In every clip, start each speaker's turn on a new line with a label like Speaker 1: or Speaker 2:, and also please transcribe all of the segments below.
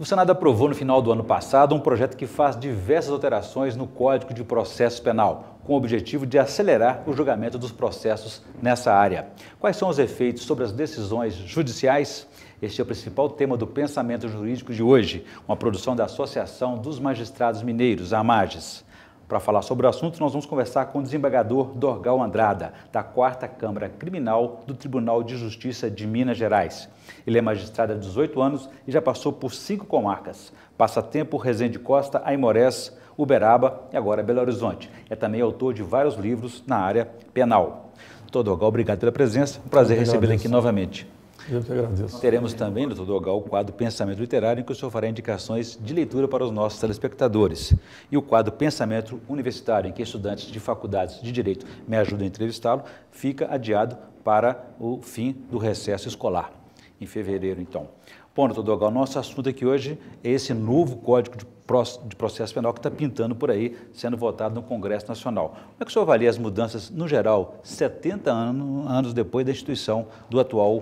Speaker 1: O Senado aprovou no final do ano passado um projeto que faz diversas alterações no Código de Processo Penal, com o objetivo de acelerar o julgamento dos processos nessa área. Quais são os efeitos sobre as decisões judiciais? Este é o principal tema do Pensamento Jurídico de hoje, uma produção da Associação dos Magistrados Mineiros, a AMAGES. Para falar sobre o assunto, nós vamos conversar com o desembargador Dorgal Andrada, da 4ª Câmara Criminal do Tribunal de Justiça de Minas Gerais. Ele é magistrado há 18 anos e já passou por 5 comarcas: Passatempo, Resende Costa, Aimorés, Uberaba e agora Belo Horizonte. É também autor de vários livros na área penal. Doutor Dorgal, obrigado pela presença. Um prazer recebê-lo aqui novamente.
Speaker 2: Eu que agradeço.
Speaker 1: Teremos também, doutor Dorgal, o quadro Pensamento Literário, em que o senhor fará indicações de leitura para os nossos telespectadores. E o quadro Pensamento Universitário, em que estudantes de faculdades de Direito me ajudam a entrevistá-lo, fica adiado para o fim do recesso escolar, em fevereiro, então. Bom, doutor Dorgal, nosso assunto aqui hoje é esse novo Código de Processo Penal que está pintando por aí, sendo votado no Congresso Nacional. Como é que o senhor avalia as mudanças, no geral, 70 anos depois da instituição do atual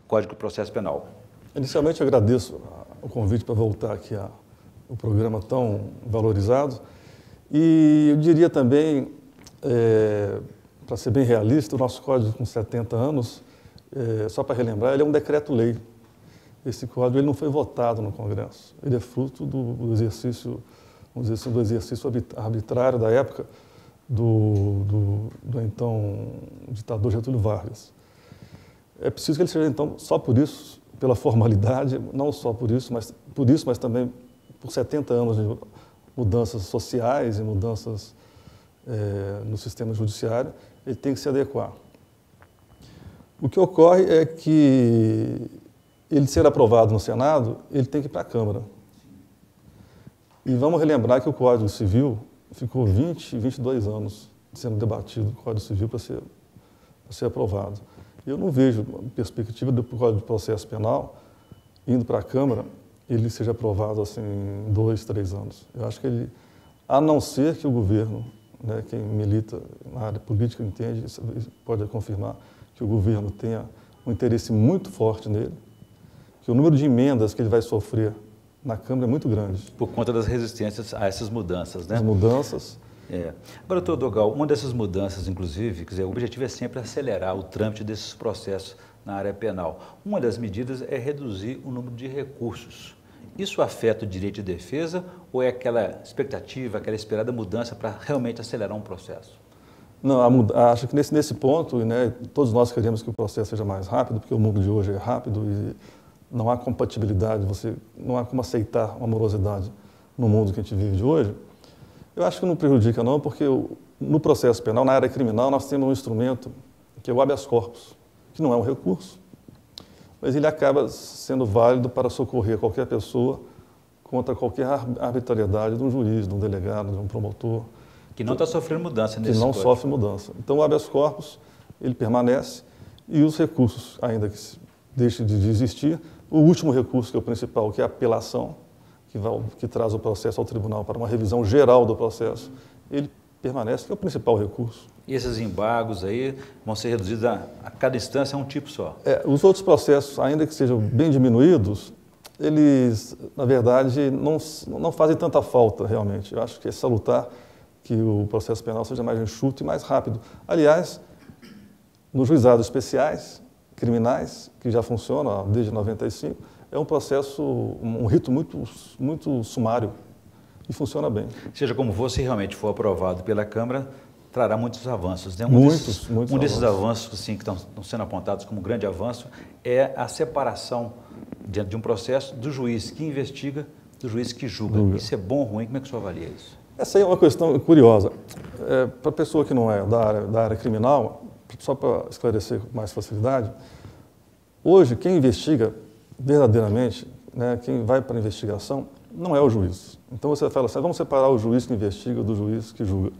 Speaker 1: Código de Processo Penal?
Speaker 2: Inicialmente, eu agradeço o convite para voltar aqui ao programa tão valorizado. E eu diria também, para ser bem realista, o nosso Código com 70 anos, só para relembrar, ele é um decreto-lei. Esse Código ele não foi votado no Congresso. Ele é fruto do exercício, vamos dizer assim, do exercício arbitrário da época do então ditador Getúlio Vargas. É preciso que ele seja, então, só por isso, pela formalidade, não só por isso, mas também por 70 anos de mudanças sociais e mudanças no sistema judiciário, ele tem que se adequar. O que ocorre é que ele ser aprovado no Senado, ele tem que ir para a Câmara. E vamos relembrar que o Código Civil ficou 22 anos sendo debatido, o Código Civil, para ser aprovado. Eu não vejo perspectiva do Código de Processo Penal, indo para a Câmara, ele seja aprovado assim em 2, 3 anos. Eu acho que ele, a não ser que o governo, né, quem milita na área política entende, pode confirmar, que o governo tenha um interesse muito forte nele, que o número de emendas que ele vai sofrer na Câmara é muito grande.
Speaker 1: Por conta das resistências a essas mudanças, né?
Speaker 2: As mudanças.
Speaker 1: Agora, doutor Dorgal, uma dessas mudanças, inclusive, quer dizer, o objetivo é sempre acelerar o trâmite desses processos na área penal. Uma das medidas é reduzir o número de recursos. Isso afeta o direito de defesa ou é aquela expectativa, aquela esperada mudança para realmente acelerar um processo?
Speaker 2: Não, acho que nesse ponto, né, todos nós queremos que o processo seja mais rápido, porque o mundo de hoje é rápido e não há compatibilidade, não há como aceitar uma morosidade no mundo que a gente vive de hoje. Eu acho que não prejudica não, porque no processo penal, na área criminal, nós temos um instrumento que é o habeas corpus, que não é um recurso, mas ele acaba sendo válido para socorrer qualquer pessoa contra qualquer arbitrariedade de um juiz, de um delegado, de um promotor.
Speaker 1: Que não está sofrendo mudança nesse
Speaker 2: Que não
Speaker 1: código.
Speaker 2: sofre mudança. Então o habeas corpus, ele permanece e os recursos, ainda que deixem de existir, o último recurso, que é o principal, que é a apelação, que traz o processo ao tribunal para uma revisão geral do processo, ele permanece, que é o principal recurso.
Speaker 1: E esses embargos aí vão ser reduzidos a cada instância a um tipo só?
Speaker 2: Os outros processos, ainda que sejam bem diminuídos, eles, na verdade, não fazem tanta falta, realmente. Eu acho que é salutar que o processo penal seja mais enxuto e mais rápido. Aliás, nos juizados especiais, criminais, que já funcionam desde 95, é um processo, um rito muito sumário e funciona bem.
Speaker 1: Seja como for, se realmente for aprovado pela Câmara, trará muitos avanços, né?
Speaker 2: Muitos
Speaker 1: desses avanços assim, que estão sendo apontados como grande avanço é a separação, diante de um processo, do juiz que investiga do juiz que julga. Isso é bom ou ruim? Como é que o senhor avalia isso?
Speaker 2: Essa aí é uma questão curiosa. Para a pessoa que não é da área criminal, só para esclarecer com mais facilidade, hoje quem investiga verdadeiramente, né, quem vai para a investigação, não é o juiz. Então você fala assim, vamos separar o juiz que investiga do juiz que julga.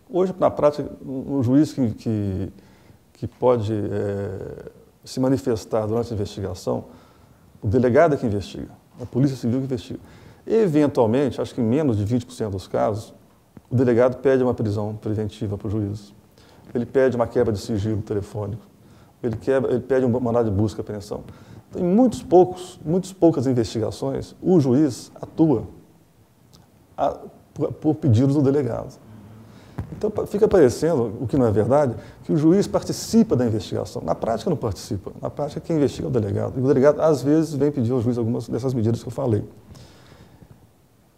Speaker 2: Hoje, na prática, o juiz que pode se manifestar durante a investigação, o delegado é que investiga, a Polícia Civil que investiga. Eventualmente, acho que em menos de 20% dos casos, o delegado pede uma prisão preventiva para o juiz. Ele pede uma quebra de sigilo telefônico. Ele pede um mandado de busca e apreensão. Em muitas poucas investigações, o juiz atua por pedidos do delegado. Então, fica parecendo, o que não é verdade, que o juiz participa da investigação. Na prática, não participa. Na prática, quem investiga é o delegado. E o delegado, às vezes, vem pedir ao juiz algumas dessas medidas que eu falei.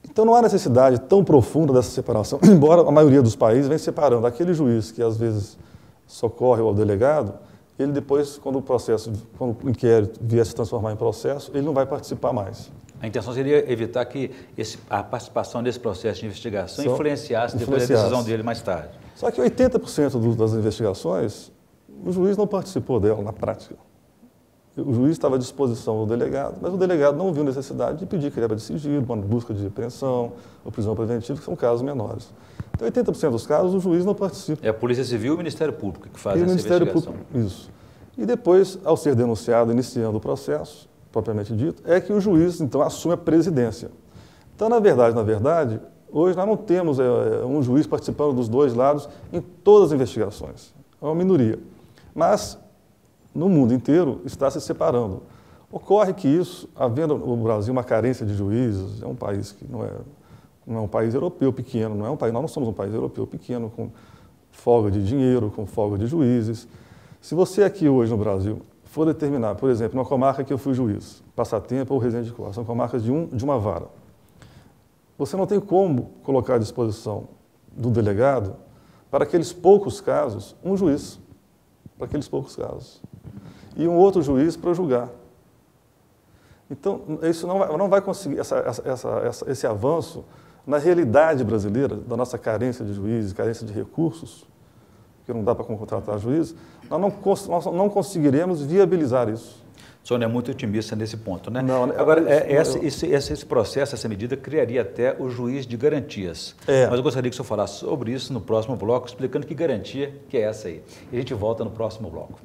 Speaker 2: Então, não há necessidade tão profunda dessa separação, embora a maioria dos países vem separando. Aquele juiz que, às vezes, socorre ao delegado, ele depois, quando o inquérito vier se transformar em processo, ele não vai participar mais.
Speaker 1: A intenção seria evitar que a participação nesse processo de investigação influenciasse depois a decisão dele mais tarde.
Speaker 2: Só que 80% das investigações, o juiz não participou dela na prática. O juiz estava à disposição do delegado, mas o delegado não viu necessidade de pedir quebra de sigilo, uma busca de apreensão ou prisão preventiva, que são casos menores. Então, 80% dos casos, o juiz não participa.
Speaker 1: É a Polícia Civil e o Ministério Público que fazem essa investigação.
Speaker 2: Isso. E depois, ao ser denunciado, iniciando o processo, propriamente dito, é que o juiz, então, assume a presidência. Então, na verdade, hoje nós não temos um juiz participando dos dois lados em todas as investigações. É uma minoria. Mas, no mundo inteiro, está se separando. Ocorre que isso, havendo no Brasil uma carência de juízes, é um país que não é um país europeu pequeno, nós não somos um país europeu pequeno, com folga de dinheiro, com folga de juízes. Se você aqui hoje no Brasil for determinar, por exemplo, numa comarca que eu fui juiz, Passatempo ou Resende de Cor, são comarcas de uma vara, você não tem como colocar à disposição do delegado, para aqueles poucos casos, um juiz, para aqueles poucos casos, e um outro juiz para julgar. Então, isso não vai conseguir, esse avanço na realidade brasileira, da nossa carência de juízes, carência de recursos, que não dá para contratar juízes, nós não conseguiremos viabilizar isso.
Speaker 1: O senhor não é muito otimista nesse ponto, né?
Speaker 2: Não,
Speaker 1: agora, esse processo, essa medida, criaria até o juiz de garantias. Mas eu gostaria que o senhor falasse sobre isso no próximo bloco, explicando que garantia que é essa aí. E a gente volta no próximo bloco.